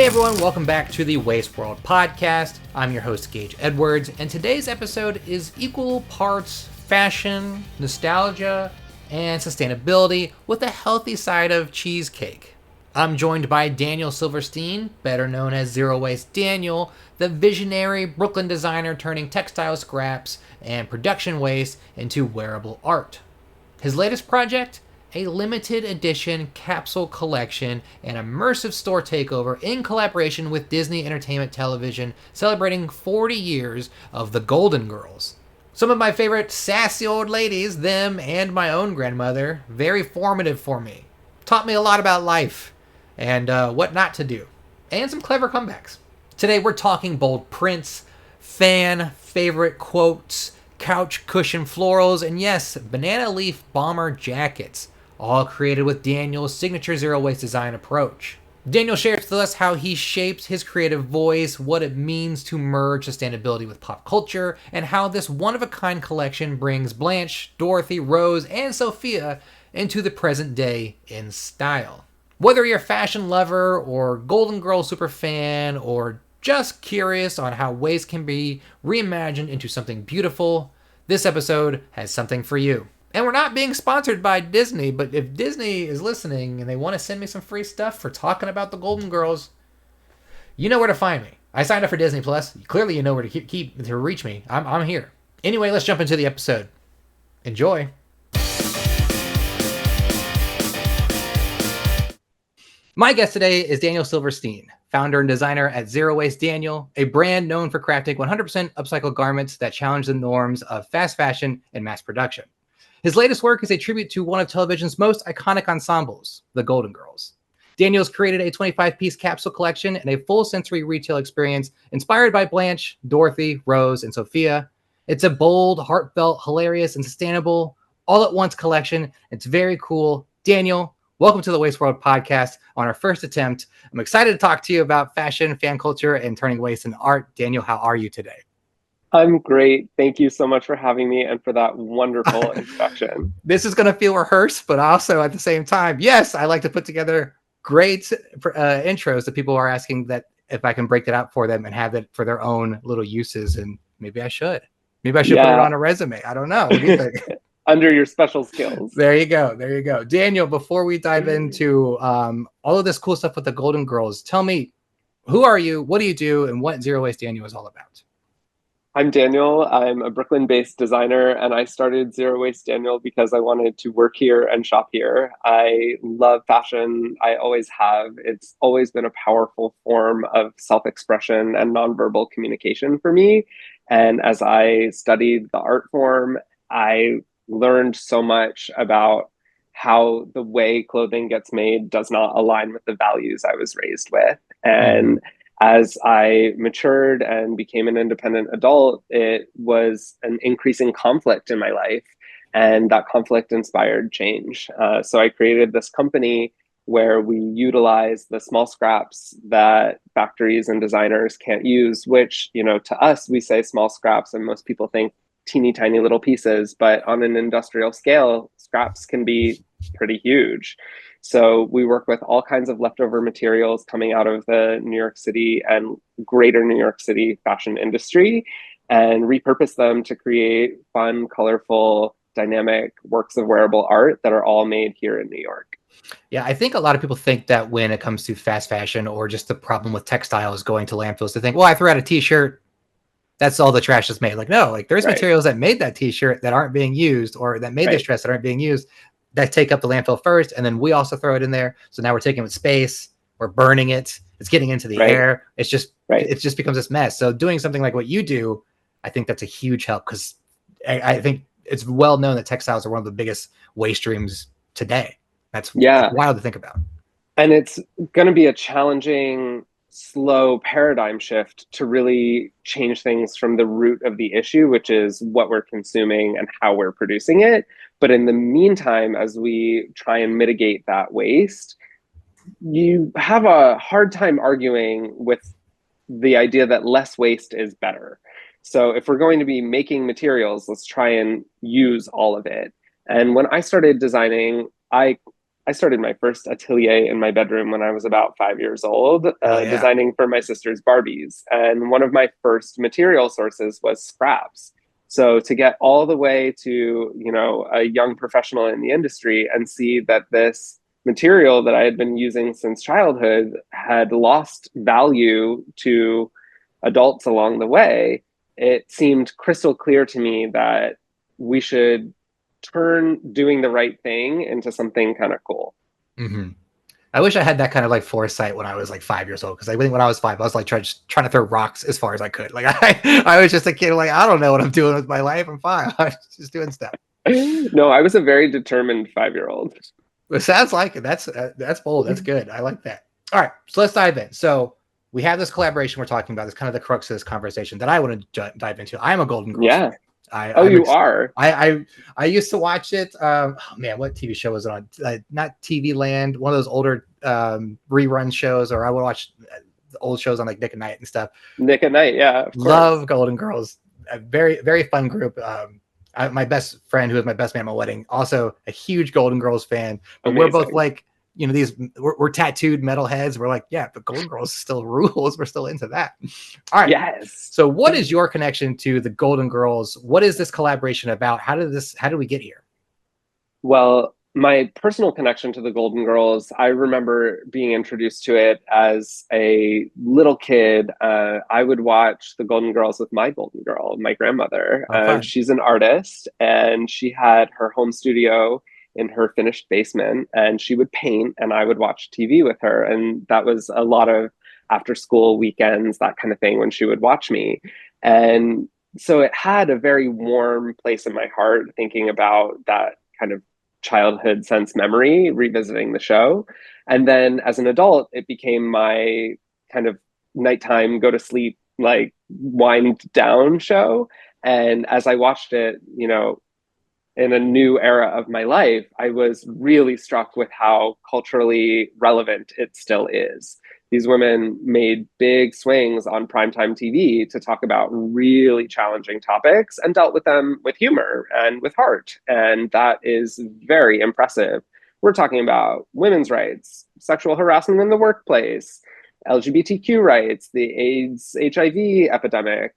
Hey everyone, welcome back to the Waste World podcast. I'm your host, Gage Edwards, and today's episode is equal parts fashion, nostalgia, and sustainability with a healthy side of cheesecake. I'm joined by Daniel Silverstein, better known as Zero Waste Daniel, the visionary Brooklyn designer turning textile scraps and production waste into wearable art. His latest project? A limited edition capsule collection and immersive store takeover in collaboration with Disney Entertainment Television, celebrating 40 years of the Golden Girls. Some of my favorite sassy old ladies, them and my own grandmother, very formative for me. Taught me a lot about life and what not to do, and some clever comebacks. Today we're talking bold prints, fan favorite quotes, couch cushion florals, and yes, banana leaf bomber jackets, all created with Daniel's signature zero waste design approach. Daniel shares with us how he shapes his creative voice, what it means to merge sustainability with pop culture, and how this one-of-a-kind collection brings Blanche, Dorothy, Rose, and Sophia into the present day in style. Whether you're a fashion lover or Golden Girl superfan or just curious on how waste can be reimagined into something beautiful, this episode has something for you. And we're not being sponsored by Disney, but if Disney is listening and they want to send me some free stuff for talking about the Golden Girls, you know where to find me. I signed up for Disney Plus. Clearly you know where to reach me. I'm here. Anyway, let's jump into the episode. Enjoy. My guest today is Daniel Silverstein, founder and designer at Zero Waste Daniel, a brand known for crafting 100% upcycled garments that challenge the norms of fast fashion and mass production. His latest work is a tribute to one of television's most iconic ensembles, the Golden Girls. Daniel's created a 25-piece capsule collection and a full sensory retail experience inspired by Blanche, Dorothy, Rose, and Sophia. It's a bold, heartfelt, hilarious, and sustainable all-at-once collection. It's very cool. Daniel, welcome to the Waste World podcast on our first attempt. I'm excited to talk to you about fashion, fan culture, and turning waste into art. Daniel, how are you today? I'm great. Thank you so much for having me and for that wonderful introduction. This is going to feel rehearsed, but also at the same time, yes, I like to put together great intros that people are asking that if I can break it out for them and have it for their own little uses. And maybe I should. Maybe I should put it on a resume. I don't know. What do you think? Under your special skills. There you go. There you go. Daniel, before we dive into all of this cool stuff with the Golden Girls, tell me, who are you? What do you do? And what Zero Waste Daniel is all about? I'm Daniel. I'm a Brooklyn-based designer, and I started Zero Waste Daniel because I wanted to work here and shop here. I love fashion. I always have. It's always been a powerful form of self-expression and nonverbal communication for me. And as I studied the art form, I learned so much about how the way clothing gets made does not align with the values I was raised with. And as I matured and became an independent adult, it was an increasing conflict in my life, and that conflict inspired change. So I created this company where we utilize the small scraps that factories and designers can't use, which, you know, to us, we say small scraps, and most people think teeny tiny little pieces, but on an industrial scale, scraps can be pretty huge. So we work with all kinds of leftover materials coming out of the New York City and greater New York City fashion industry and repurpose them to create fun, colorful, dynamic works of wearable art that are all made here in New York. Yeah, I think a lot of people think that when it comes to fast fashion or just the problem with textiles going to landfills, they think, well, I threw out a t-shirt, that's all the trash is made. Like, no, like there's materials that made that t-shirt that aren't being used, or that made this dress that aren't being used, that take up the landfill first, and then we also throw it in there. So now we're taking up space, we're burning it, it's getting into the air. It's just it just becomes this mess. So doing something like what you do, I think that's a huge help, because I think it's well known that textiles are one of the biggest waste streams today. That's wild to think about. And it's going to be a challenging, slow paradigm shift to really change things from the root of the issue, which is what we're consuming and how we're producing it. But in the meantime, as we try and mitigate that waste, you have a hard time arguing with the idea that less waste is better. So if we're going to be making materials, let's try and use all of it. And when I started designing, I I started my first atelier in my bedroom when I was about 5 years old, Hell yeah. designing for my sister's Barbies. And one of my first material sources was scraps. So to get all the way to, a young professional in the industry and see that this material that I had been using since childhood had lost value to adults along the way, it seemed crystal clear to me that we should turn doing the right thing into something kind of cool. Mm-hmm. I wish I had that kind of like foresight when I was like 5 years old. Because I think when I was five, I was like trying to throw rocks as far as I could. Like I was just a kid. Like I don't know what I'm doing with my life. I'm fine. I'm just doing stuff. No, I was a very determined 5-year-old. It sounds like it. That's bold. That's good. I like that. All right, so let's dive in. So we have this collaboration we're talking about. It's kind of the crux of this conversation that I want to dive into. I am a Golden Girls Yeah. fan. Oh, you are? I used to watch it. Oh man, what TV show was it on? Not TV Land, one of those older rerun shows, or I would watch the old shows on like Nick at Night and stuff. Nick at Night, yeah, of course. Love Golden Girls. A very, very fun group. My best friend, who was my best man at my wedding, also a huge Golden Girls fan. But Amazing. we're both like, we're tattooed metalheads. We're like, yeah, but Golden Girls still rules. We're still into that. All right. Yes. So what is your connection to the Golden Girls? What is this collaboration about? How did we get here? Well, my personal connection to the Golden Girls, I remember being introduced to it as a little kid. I would watch the Golden Girls with my Golden Girl, my grandmother. She's an artist, and she had her home studio in her finished basement, and she would paint, and I would watch TV with her. And that was a lot of after school weekends, that kind of thing, when she would watch me. And so it had a very warm place in my heart, thinking about that kind of childhood sense memory, revisiting the show. And then as an adult, it became my kind of nighttime, go to sleep, like wind down show. And as I watched it, in a new era of my life, I was really struck with how culturally relevant it still is. These women made big swings on primetime TV to talk about really challenging topics and dealt with them with humor and with heart. And that is very impressive. We're talking about women's rights, sexual harassment in the workplace, LGBTQ rights, the AIDS, HIV epidemic,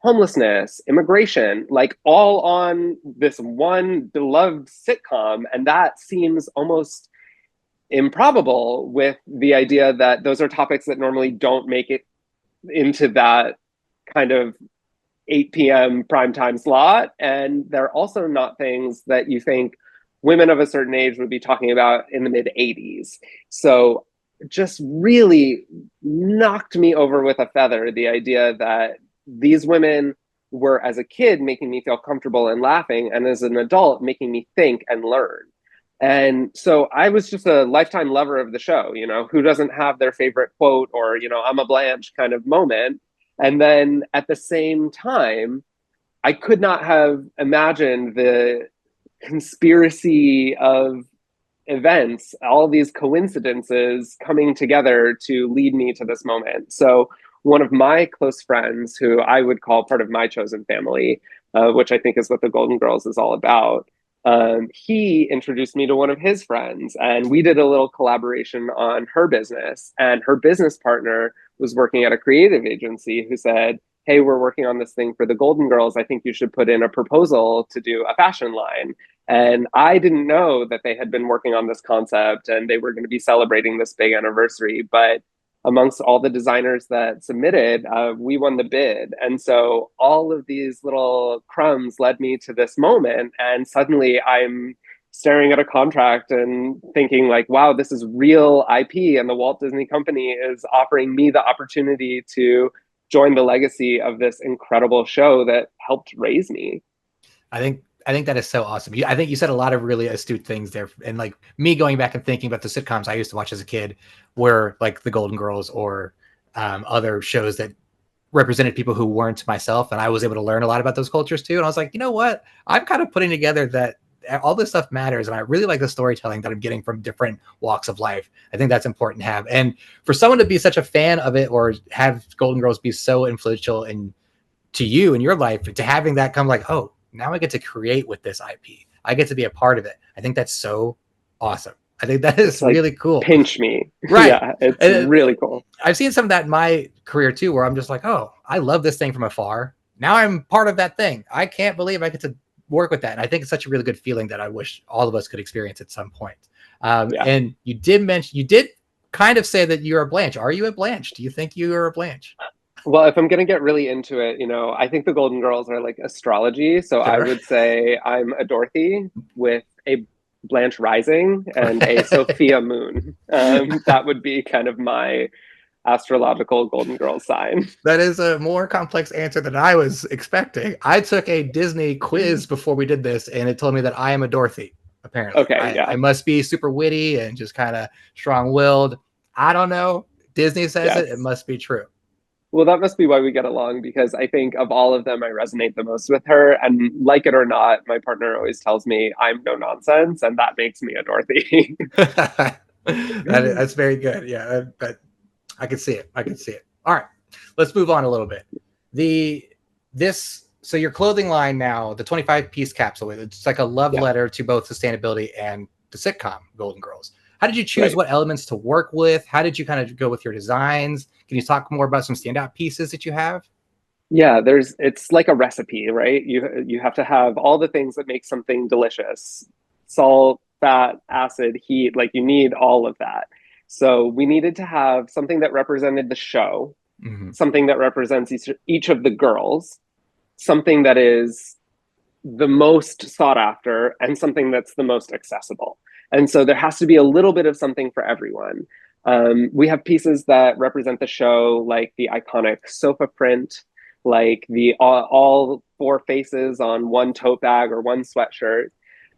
homelessness, immigration, like all on this one beloved sitcom. And that seems almost improbable with the idea that those are topics that normally don't make it into that kind of 8 p.m. primetime slot. And they're also not things that you think women of a certain age would be talking about in the mid 80s. So just really knocked me over with a feather, the idea that these women were, as a kid, making me feel comfortable and laughing, and as an adult, making me think and learn. And so I was just a lifetime lover of the show. Who doesn't have their favorite quote or, I'm a Blanche kind of moment. And then at the same time, I could not have imagined the conspiracy of events, all these coincidences coming together to lead me to this moment. So one of my close friends, who I would call part of my chosen family, which I think is what the Golden Girls is all about, he introduced me to one of his friends, and we did a little collaboration on her business. And her business partner was working at a creative agency who said, hey, we're working on this thing for the Golden Girls. I think you should put in a proposal to do a fashion line. And I didn't know that they had been working on this concept and they were going to be celebrating this big anniversary. But amongst all the designers that submitted, we won the bid. And so all of these little crumbs led me to this moment. And suddenly I'm staring at a contract and thinking like, wow, this is real IP. And the Walt Disney Company is offering me the opportunity to join the legacy of this incredible show that helped raise me. I think that is so awesome. I think you said a lot of really astute things there. And like me going back and thinking about the sitcoms I used to watch as a kid were like the Golden Girls or other shows that represented people who weren't myself. And I was able to learn a lot about those cultures too. And I was like, you know what? I'm kind of putting together that all this stuff matters. And I really like the storytelling that I'm getting from different walks of life. I think that's important to have. And for someone to be such a fan of it or have Golden Girls be so influential to you in your life, to having that come like, oh, now I get to create with this IP. I get to be a part of it. I think that's so awesome. I think that is It's like, really cool. pinch me. Right. Yeah, it's And really cool. I've seen some of that in my career too, where I'm just like, oh, I love this thing from afar. Now I'm part of that thing. I can't believe I get to work with that. And I think it's such a really good feeling that I wish all of us could experience at some point. Yeah. And you did kind of say that you're a Blanche. Are you a Blanche? Do you think you are a Blanche? Well, if I'm going to get really into it, I think the Golden Girls are like astrology. So I Sure. would say I'm a Dorothy with a Blanche rising and a Okay. Sophia moon. That would be kind of my astrological Golden Girl sign. That is a more complex answer than I was expecting. I took a Disney quiz before we did this, and it told me that I am a Dorothy. Apparently, Okay, I yeah, must be super witty and just kind of strong-willed. I don't know. Disney says it. It yes. must be true. Well, that must be why we get along because I think of all of them, I resonate the most with her. And like it or not, my partner always tells me I'm no nonsense, and that makes me a Dorothy. That's very good. Yeah, but I can see it. I can see it. All right, let's move on a little bit. So your clothing line now, the 25-piece capsule, it's like a love Yeah, letter to both sustainability and the sitcom Golden Girls. How did you choose right. what elements to work with? How did you kind of go with your designs? Can you talk more about some standout pieces that you have? Yeah, it's like a recipe, right? You have to have all the things that make something delicious. Salt, fat, acid, heat, like you need all of that. So we needed to have something that represented the show, Mm-hmm. something that represents each of the girls, something that is the most sought after, and something that's the most accessible. And so there has to be a little bit of something for everyone. We have pieces that represent the show, like the iconic sofa print, like the all four faces on one tote bag or one sweatshirt.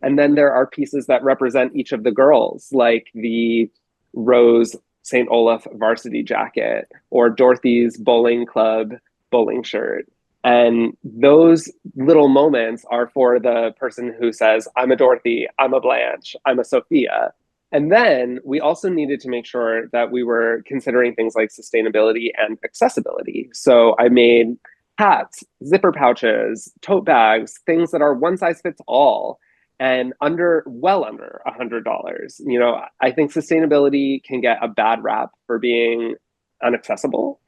And then there are pieces that represent each of the girls, like the Rose St. Olaf varsity jacket or Dorothy's bowling club bowling shirt. And those little moments are for the person who says, I'm a Dorothy, I'm a Blanche, I'm a Sophia. And then we also needed to make sure that we were considering things like sustainability and accessibility. So I made hats, zipper pouches, tote bags, things that are one size fits all and well under $100. I think sustainability can get a bad rap for being inaccessible.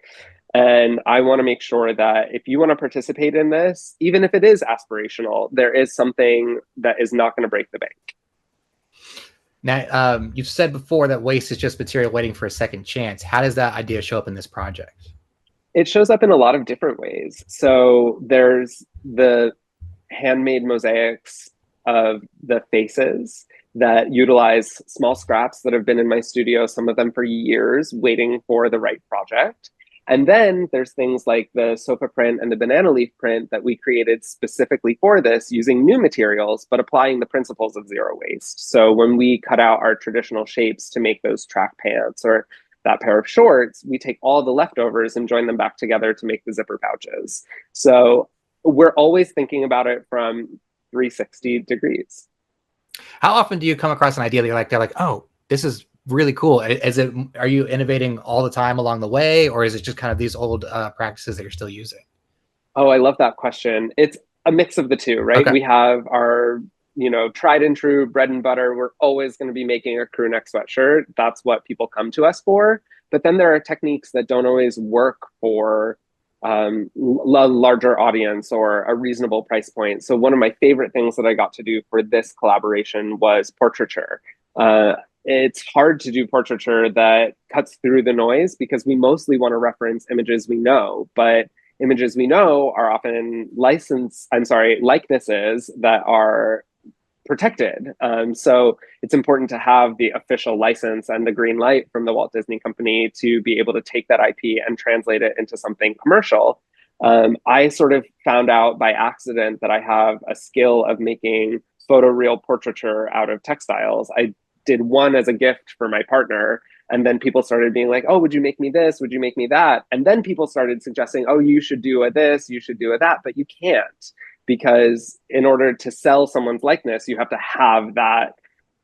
And I want to make sure that if you want to participate in this, even if it is aspirational, there is something that is not going to break the bank. Now, you've said before that waste is just material waiting for a second chance. How does that idea show up in this project? It shows up in a lot of different ways. So there's the handmade mosaics of the faces that utilize small scraps that have been in my studio, some of them for years, waiting for the right project. And then there's things like the sofa print and the banana leaf print that we created specifically for this using new materials, but applying the principles of zero waste. So when we cut out our traditional shapes to make those track pants or that pair of shorts, we take all the leftovers and join them back together to make the zipper pouches. So we're always thinking about it from 360 degrees. How often do you come across an idea that they're like, oh, this is really cool? Are you innovating all the time along the way, or is it just kind of these old practices that you're still using? Oh, I love that question. It's a mix of the two, right? Okay. We have our, tried and true bread and butter. We're always going to be making a crew neck sweatshirt. That's what people come to us for. But then there are techniques that don't always work for larger audience or a reasonable price point. So one of my favorite things that I got to do for this collaboration was portraiture. It's hard to do portraiture that cuts through the noise because we mostly want to reference images we know, but images we know are often likenesses that are protected. So it's important to have the official license and the green light from the Walt Disney Company to be able to take that IP and translate it into something commercial. I sort of found out by accident that I have a skill of making photoreal portraiture out of textiles. I did one as a gift for my partner, and then people started being like, oh, would you make me this? Would you make me that? And then people started suggesting, oh, you should do a this, you should do a that, but you can't, because in order to sell someone's likeness, you have to have that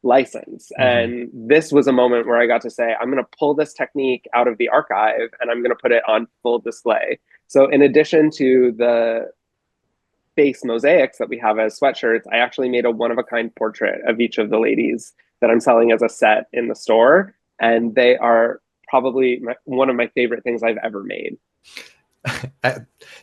license. Mm-hmm. And this was a moment where I got to say, I'm going to pull this technique out of the archive and I'm going to put it on full display. So in addition to the face mosaics that we have as sweatshirts, I actually made a one-of-a-kind portrait of each of the ladies that I'm selling as a set in the store. And they are probably one of my favorite things I've ever made.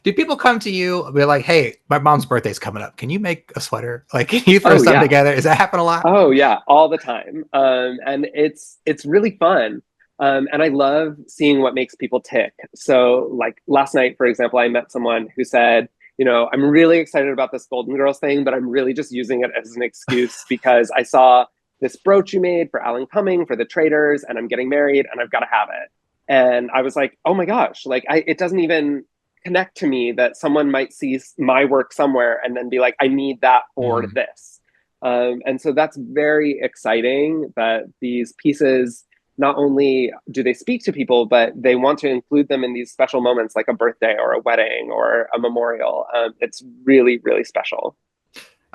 Do people come to you be like, hey, my mom's birthday's coming up, can you make a sweater? Like, can you throw Oh something yeah. together? Does that happen a lot? Oh yeah, all the time. And it's really fun. And I love seeing what makes people tick. So like last night, for example, I met someone who said, I'm really excited about this Golden Girls thing, but I'm really just using it as an excuse because I saw this brooch you made for Alan Cumming for the traders, and I'm getting married and I've got to have it. And I was like, oh my gosh, like it doesn't even connect to me that someone might see my work somewhere and then be like, I need that for this. And so that's very exciting that these pieces, not only do they speak to people, but they want to include them in these special moments like a birthday or a wedding or a memorial. It's really, really special.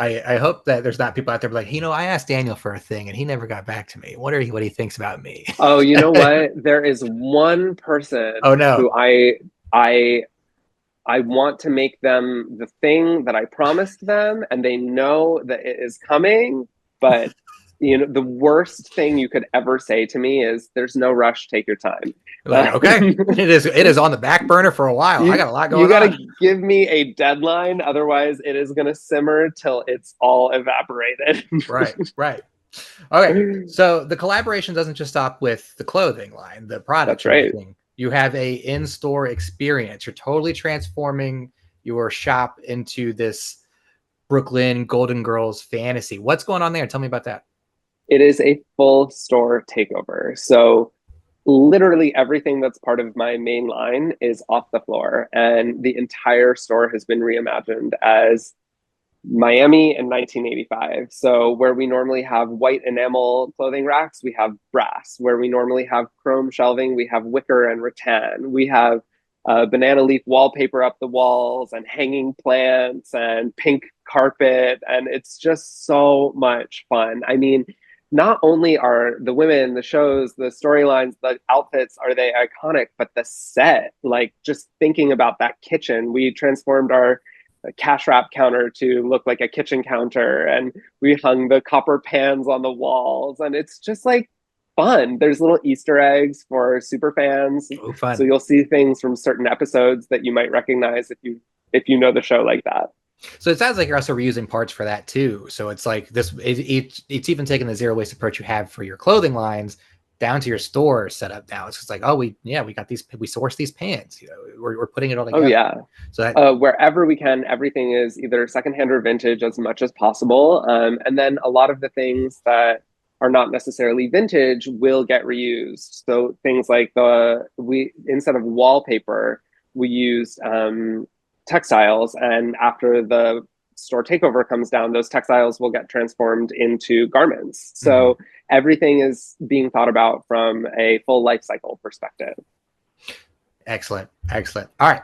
I hope that there's not people out there like, I asked Daniel for a thing and he never got back to me. What he thinks about me? Oh, you know what? There is one person Oh no. who I want to make them the thing that I promised them, and they know that it is coming. But the worst thing you could ever say to me is, "There's no rush. Take your time." Like, okay, it is on the back burner for a while. I got a lot going on. You got to give me a deadline, otherwise it is going to simmer till it's all evaporated. Right. Okay, so the collaboration doesn't just stop with the clothing line, the product. That's right. You have a in-store experience. You're totally transforming your shop into this Brooklyn Golden Girls fantasy. What's going on there? Tell me about that. It is a full store takeover. So literally everything that's part of my main line is off the floor, and the entire store has been reimagined as Miami in 1985. So where we normally have white enamel clothing racks, we have brass. Where we normally have chrome shelving, we have wicker and rattan. We have banana leaf wallpaper up the walls and hanging plants and pink carpet. And it's just so much fun. I mean, not only are the women, the shows, the storylines, the outfits, are they iconic, but the set, like just thinking about that kitchen, we transformed our cash wrap counter to look like a kitchen counter, and we hung the copper pans on the walls, and it's just like fun. There's little Easter eggs for super fans. Oh, fun. So you'll see things from certain episodes that you might recognize if you know the show like that. So it sounds like you're also reusing parts for that too. So it's like this, it's even taking the zero waste approach you have for your clothing lines down to your store setup now. It's just like, oh, we got these, we source these pans, we're putting it all together. Oh yeah. So that, wherever we can, everything is either secondhand or vintage as much as possible. And then a lot of the things that are not necessarily vintage will get reused. So things like instead of wallpaper, we used textiles, and after the store takeover comes down, those textiles will get transformed into garments. So everything is being thought about from a full life cycle perspective. Excellent. All right.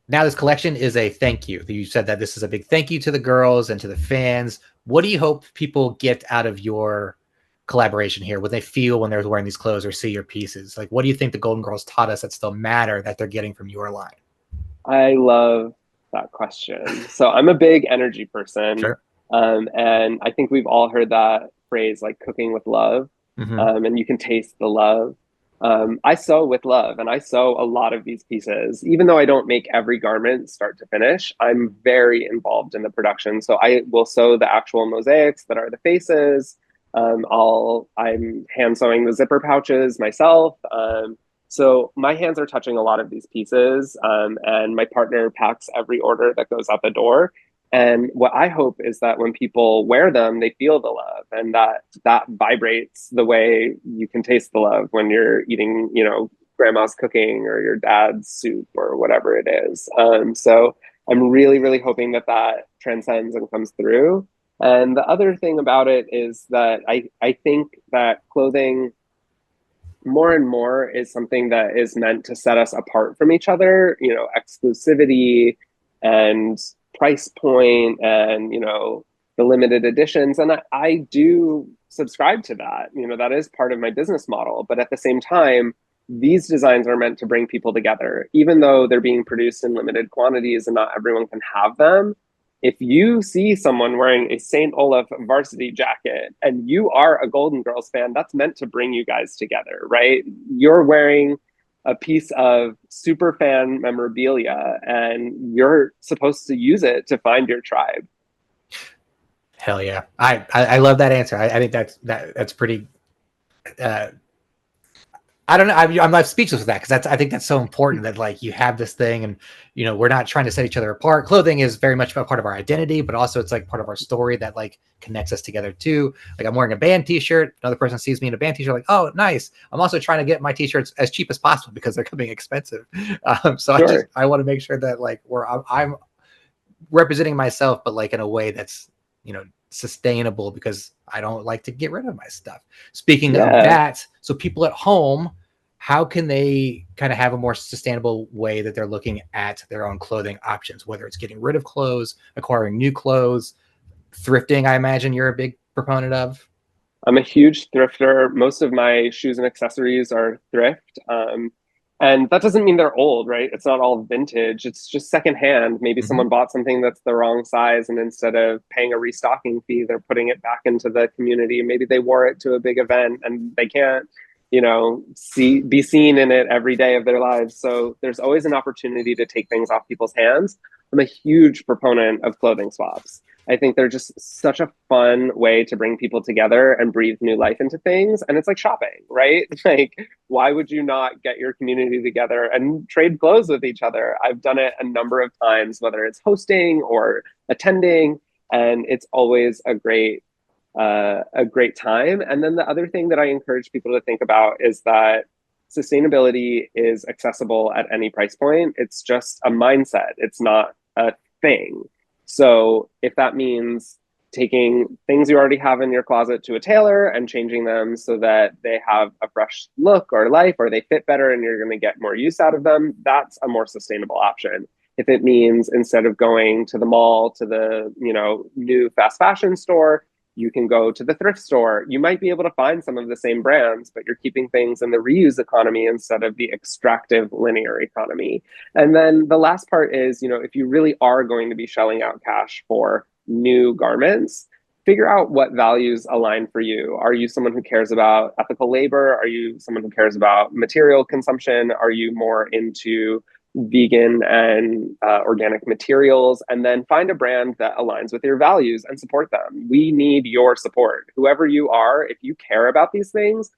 Now this collection is a thank you. You said that this is a big thank you to the girls and to the fans. What do you hope people get out of your collaboration here? What they feel when they're wearing these clothes or see your pieces? Like, what do you think the Golden Girls taught us that still matter that they're getting from your line? I love that question. So I'm a big energy person. Sure. And I think we've all heard that phrase, like cooking with love. And you can taste the love. I sew with love, and I sew a lot of these pieces. Even though I don't make every garment start to finish, I'm very involved in the production. So I will sew the actual mosaics that are the faces. I'm hand sewing the zipper pouches myself. So my hands are touching a lot of these pieces, and my partner packs every order that goes out the door. And what I hope is that when people wear them, they feel the love, and that vibrates the way you can taste the love when you're eating, grandma's cooking or your dad's soup or whatever it is. So I'm really, really hoping that transcends and comes through. And the other thing about it is that I think that clothing more and more is something that is meant to set us apart from each other, exclusivity and price point and, the limited editions. And I do subscribe to that. That is part of my business model. But at the same time, these designs are meant to bring people together, even though they're being produced in limited quantities and not everyone can have them. if you see someone wearing a St. Olaf varsity jacket and you are a Golden Girls fan, that's meant to bring you guys together, right? You're wearing a piece of super fan memorabilia and you're supposed to use it to find your tribe. Hell yeah. I love that answer. I think that's pretty, uh, I don't know. I'm not speechless with that because I think that's so important that like you have this thing and we're not trying to set each other apart. Clothing is very much a part of our identity, but also it's like part of our story that like connects us together too. Like I'm wearing a band t-shirt. Another person sees me in a band t-shirt like, oh, nice. I'm also trying to get my t-shirts as cheap as possible because they're coming expensive. So Sure. I want to make sure that like I'm representing myself, but like in a way that's, sustainable because I don't like to get rid of my stuff. Speaking of Yeah. that, so people at home, how can they kind of have a more sustainable way that they're looking at their own clothing options, whether it's getting rid of clothes, acquiring new clothes, thrifting? I imagine you're a big proponent of. I'm a huge thrifter. Most of my shoes and accessories are thrift. And that doesn't mean they're old, right? It's not all vintage. It's just secondhand. Maybe Mm-hmm. someone bought something that's the wrong size, and instead of paying a restocking fee, they're putting it back into the community. Maybe they wore it to a big event and they can't, be seen in it every day of their lives. So there's always an opportunity to take things off people's hands. I'm a huge proponent of clothing swaps. I think they're just such a fun way to bring people together and breathe new life into things. And it's like shopping, right? Like, why would you not get your community together and trade clothes with each other? I've done it a number of times, whether it's hosting or attending, and it's always a great time. And then the other thing that I encourage people to think about is that sustainability is accessible at any price point. It's just a mindset. It's not a thing. So if that means taking things you already have in your closet to a tailor and changing them so that they have a fresh look or life or they fit better and you're going to get more use out of them, that's a more sustainable option. If it means instead of going to the mall to the, new fast fashion store, you can go to the thrift store. You might be able to find some of the same brands, but you're keeping things in the reuse economy instead of the extractive linear economy. And then the last part is, if you really are going to be shelling out cash for new garments, figure out what values align for you. Are you someone who cares about ethical labor? Are you someone who cares about material consumption? Are you more into vegan and organic materials? And then find a brand that aligns with your values and support them. We need your support. Whoever you are, if you care about these things,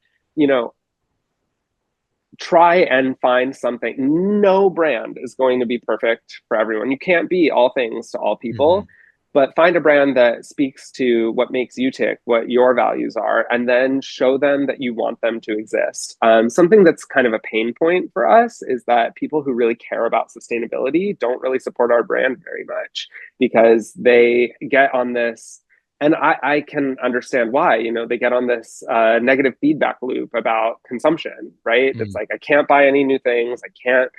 try and find something. No brand is going to be perfect for everyone. You can't be all things to all people. Mm-hmm. But find a brand that speaks to what makes you tick, what your values are, and then show them that you want them to exist. Something that's kind of a pain point for us is that people who really care about sustainability don't really support our brand very much because they get on this, and I can understand why, they get on this negative feedback loop about consumption, right? Mm-hmm. It's like, I can't buy any new things. I can't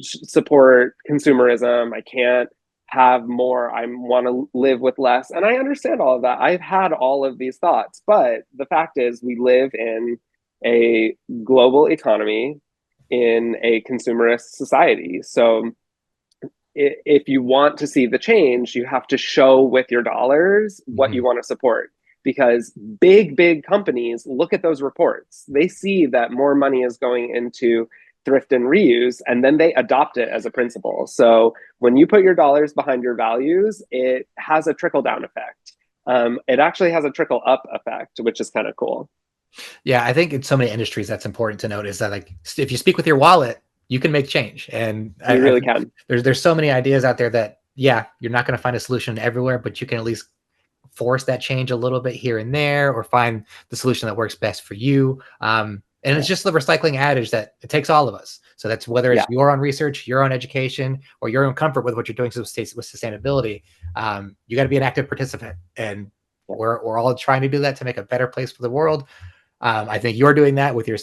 support consumerism. I can't have more. I want to live with less. And I understand all of that. I've had all of these thoughts, but the fact is we live in a global economy in a consumerist society. So if you want to see the change, you have to show with your dollars what you want to support. Because big companies look at those reports. They see that more money is going into thrift and reuse, and then they adopt it as a principle. So when you put your dollars behind your values, it has a trickle down effect. It actually has a trickle up effect, which is kind of cool. Yeah, I think in so many industries that's important to note is that like if you speak with your wallet, you can make change. And You really can. There's so many ideas out there that you're not going to find a solution everywhere, but you can at least force that change a little bit here and there, or find the solution that works best for you. And it's just the recycling adage that it takes all of us. So that's whether it's your own research, your own education, or your own comfort with what you're doing with sustainability. You got to be an active participant, and we're all trying to do that to make a better place for the world. I think you're doing that with your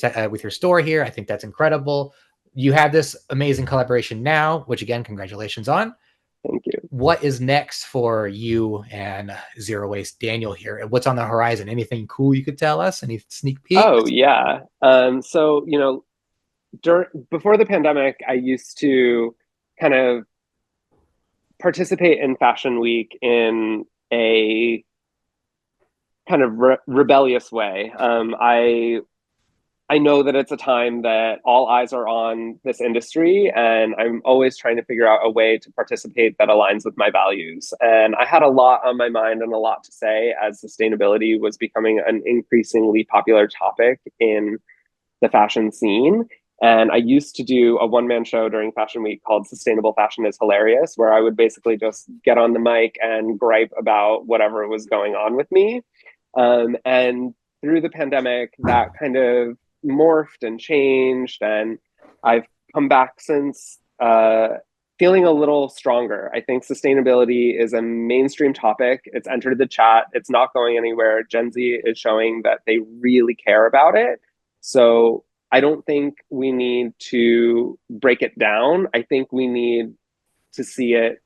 store here. I think that's incredible. You have this amazing collaboration now, which again, congratulations on. Thank you. What is next for you and Zero Waste Daniel here? And what's on the horizon? Anything cool you could tell us? Any sneak peeks? Oh, yeah. So, before the pandemic, I used to kind of participate in Fashion Week in a kind of rebellious way. I know that it's a time that all eyes are on this industry, and I'm always trying to figure out a way to participate that aligns with my values. And I had a lot on my mind and a lot to say as sustainability was becoming an increasingly popular topic in the fashion scene. And I used to do a one-man show during Fashion Week called Sustainable Fashion is Hilarious, where I would basically just get on the mic and gripe about whatever was going on with me. And through the pandemic, that kind of morphed and changed, and I've come back since feeling a little stronger. I think sustainability is a mainstream topic. It's entered the chat. It's not going anywhere. Gen Z is showing that they really care about it. So I don't think we need to break it down. I think we need to see it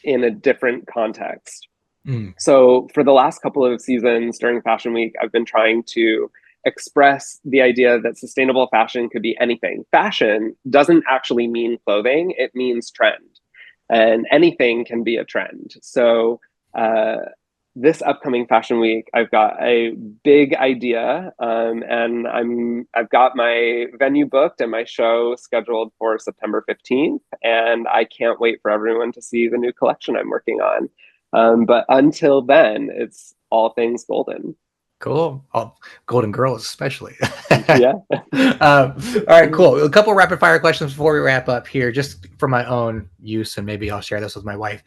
in a different context. So for the last couple of seasons during Fashion Week, I've been trying to express the idea that sustainable fashion could be anything. Fashion doesn't actually mean clothing, it means trend. And anything can be a trend. So this upcoming Fashion Week, I've got a big idea, and I've got my venue booked and my show scheduled for September 15th. And I can't wait for everyone to see the new collection I'm working on. But until then, it's all things golden. Cool. Oh, Golden Girls, especially. Yeah. All right, cool. A couple rapid fire questions before we wrap up here, just for my own use, and maybe I'll share this with my wife.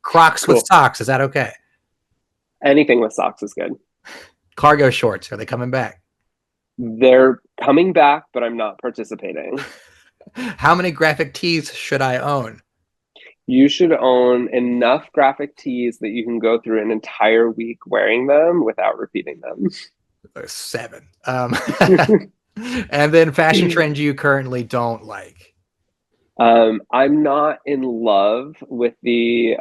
Crocs with socks, is that okay? Anything with socks is good. Cargo shorts, are they coming back? They're coming back, but I'm not participating. How many graphic tees should I own? You should own enough graphic tees that you can go through an entire week wearing them without repeating them. 7. And then fashion trends you currently don't like. I'm not in love with the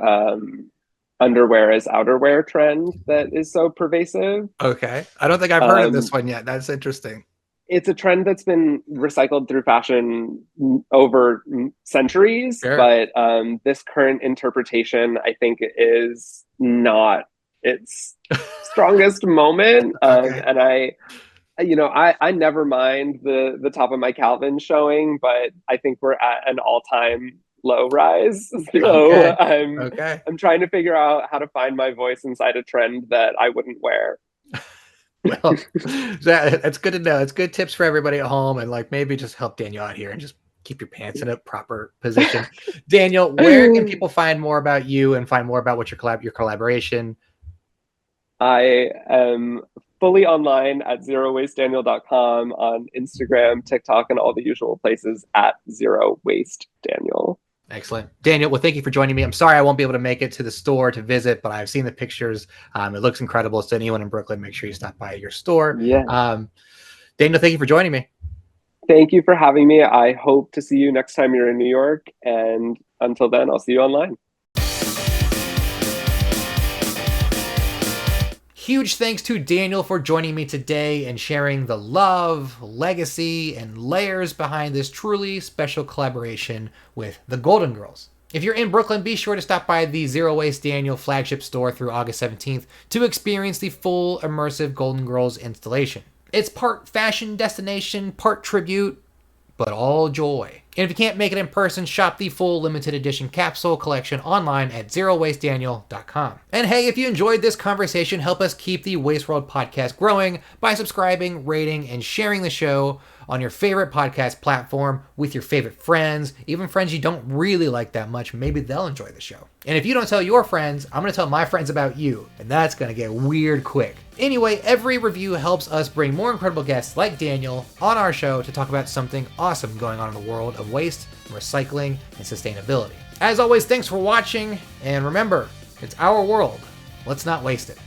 underwear as outerwear trend that is so pervasive. Okay. I don't think I've heard of this one yet. That's interesting. It's a trend that's been recycled through fashion over centuries, Sure. But this current interpretation, I think, is not its strongest moment. Okay. And I never mind the top of my Calvin showing, but I think we're at an all-time low rise. So Okay. I'm trying to figure out how to find my voice inside a trend that I wouldn't wear. Well, that's good to know. It's good tips for everybody at home, and like maybe just help Daniel out here and just keep your pants in a proper position. Daniel, where can people find more about you and find more about what your collaboration? I am fully online at zerowastedaniel.com, on Instagram, TikTok, and all the usual places at zerowastedaniel. Excellent. Daniel, well, thank you for joining me. I'm sorry I won't be able to make it to the store to visit, but I've seen the pictures. It looks incredible. So anyone in Brooklyn, make sure you stop by your store. Yeah. Daniel, thank you for joining me. Thank you for having me. I hope to see you next time you're in New York. And until then, I'll see you online. Huge thanks to Daniel for joining me today and sharing the love, legacy, and layers behind this truly special collaboration with the Golden Girls. If you're in Brooklyn, be sure to stop by the Zero Waste Daniel flagship store through August 17th to experience the full immersive Golden Girls installation. It's part fashion destination, part tribute, but all joy. And if you can't make it in person, shop the full limited edition capsule collection online at zerowastedaniel.com. And hey, if you enjoyed this conversation, help us keep the Waste World podcast growing by subscribing, rating, and sharing the show on your favorite podcast platform with your favorite friends, even friends you don't really like that much. Maybe they'll enjoy the show. And if you don't tell your friends, I'm going to tell my friends about you, and that's going to get weird quick. Anyway, every review helps us bring more incredible guests like Daniel on our show to talk about something awesome going on in the world of waste, recycling, and sustainability. As always, thanks for watching, and remember, it's our world. Let's not waste it.